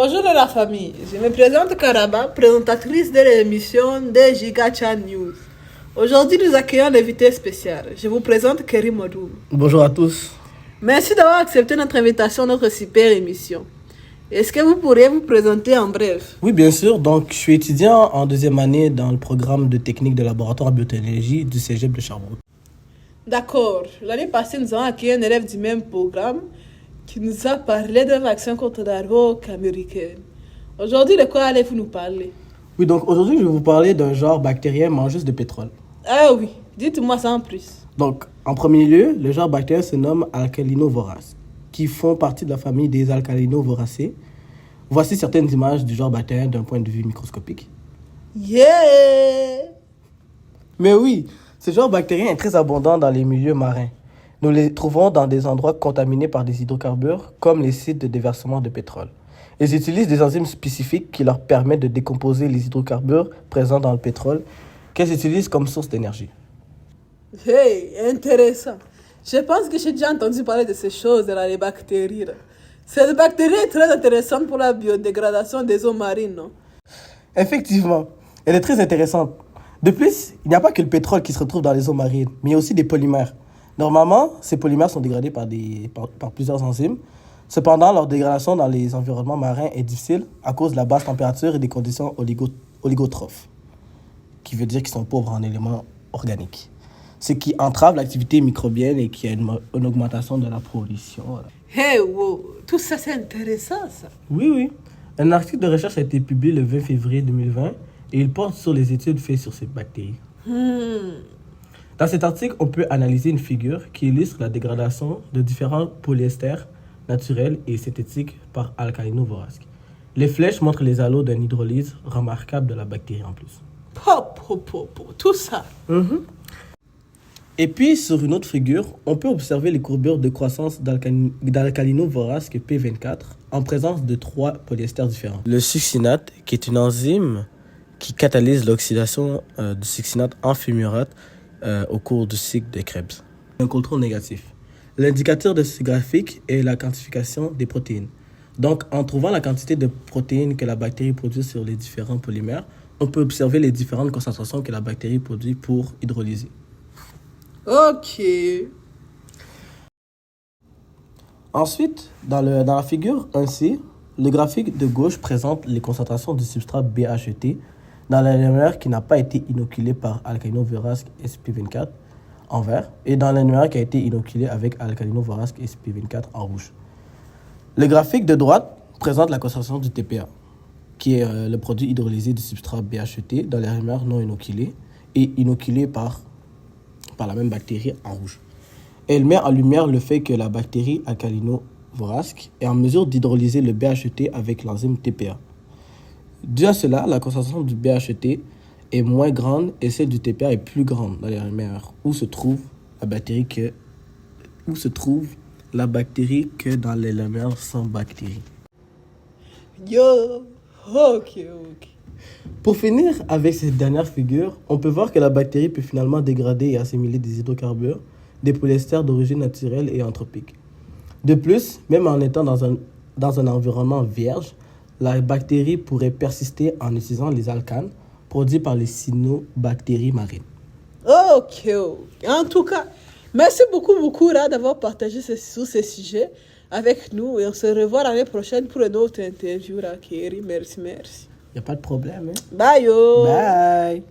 Bonjour la famille, je me présente Karaba, présentatrice de l'émission des Gigacha News. Aujourd'hui, nous accueillons l'invité spécial. Je vous présente Kerry Modou. Bonjour à tous. Merci d'avoir accepté notre invitation à notre super émission. Est-ce que vous pourriez vous présenter en bref? Oui, bien sûr. Donc, je suis étudiant en deuxième année dans le programme de technique de laboratoire biotechnologie du Cégep de Sherbrooke. D'accord. L'année passée, nous avons accueilli un élève du même programme qui nous a parlé de l'action contre la drogue américaine. Aujourd'hui, de quoi allez-vous nous parler? Oui, donc aujourd'hui, je vais vous parler d'un genre bactérien mangeuse de pétrole. Ah oui, dites-moi ça en plus. Donc, en premier lieu, le genre bactérien se nomme Alcalinovorace, qui font partie de la famille des Alcalinovoracées. Voici certaines images du genre bactérien d'un point de vue microscopique. Yeah! Mais oui, ce genre bactérien est très abondant dans les milieux marins. Nous les trouvons dans des endroits contaminés par des hydrocarbures, comme les sites de déversement de pétrole. Ils utilisent des enzymes spécifiques qui leur permettent de décomposer les hydrocarbures présents dans le pétrole, qu'elles utilisent comme source d'énergie. Hey, intéressant. Je pense que j'ai déjà entendu parler de ces choses, là, les bactéries. Là. Cette bactérie est très intéressante pour la biodégradation des eaux marines, non? Effectivement, elle est très intéressante. De plus, il n'y a pas que le pétrole qui se retrouve dans les eaux marines, mais il y a aussi des polymères. Normalement, ces polymères sont dégradés par plusieurs enzymes. Cependant, leur dégradation dans les environnements marins est difficile à cause de la basse température et des conditions oligotrophes, qui veut dire qu'ils sont pauvres en éléments organiques, ce qui entrave l'activité microbienne et qui a une augmentation de la pollution. Hey, wow, tout ça c'est intéressant, ça. Oui. Un article de recherche a été publié le 20 février 2020 et il porte sur les études faites sur ces bactéries. Dans cet article, on peut analyser une figure qui illustre la dégradation de différents polyesters naturels et synthétiques par Alcalinovorace. Les flèches montrent les halos d'une hydrolyse remarquable de la bactérie en plus. Tout ça. Et puis, sur une autre figure, on peut observer les courbures de croissance d'Alcalinovorace P24 en présence de 3 polyesters différents. Le succinate, qui est une enzyme qui catalyse l'oxydation du succinate en fumurate au cours du cycle de Krebs. Un contrôle négatif. L'indicateur de ce graphique est la quantification des protéines. Donc, en trouvant la quantité de protéines que la bactérie produit sur les différents polymères, on peut observer les différentes concentrations que la bactérie produit pour hydrolyser. Ok. Ensuite, dans la figure 1C, le graphique de gauche présente les concentrations du substrat BHET dans l'annuaire qui n'a pas été inoculé par Alcalinovorace SP24 en vert et dans l'annuaire qui a été inoculé avec Alcalinovorace SP24 en rouge. Le graphique de droite présente la concentration du TPA, qui est le produit hydrolysé du substrat BHET dans l'annuaire non inoculé et inoculé par la même bactérie en rouge. Elle met en lumière le fait que la bactérie Alcalinovorace est en mesure d'hydrolyser le BHET avec l'enzyme TPA. Dû à cela, la concentration du BHET est moins grande et celle du TPA est plus grande dans les rumeurs où se trouve la bactérie que dans les rumeurs sans bactéries. Yo, ok. Pour finir avec cette dernière figure, on peut voir que la bactérie peut finalement dégrader et assimiler des hydrocarbures, des polyesters d'origine naturelle et anthropique. De plus, même en étant dans un environnement vierge, la bactérie pourrait persister en utilisant les alcanes produits par les cyanobactéries marines. Ok. En tout cas, merci beaucoup là, d'avoir partagé sur ces sujets avec nous et on se revoit l'année prochaine pour une autre interview là, Kerry. Merci. Il n'y a pas de problème. Bye yo. Bye.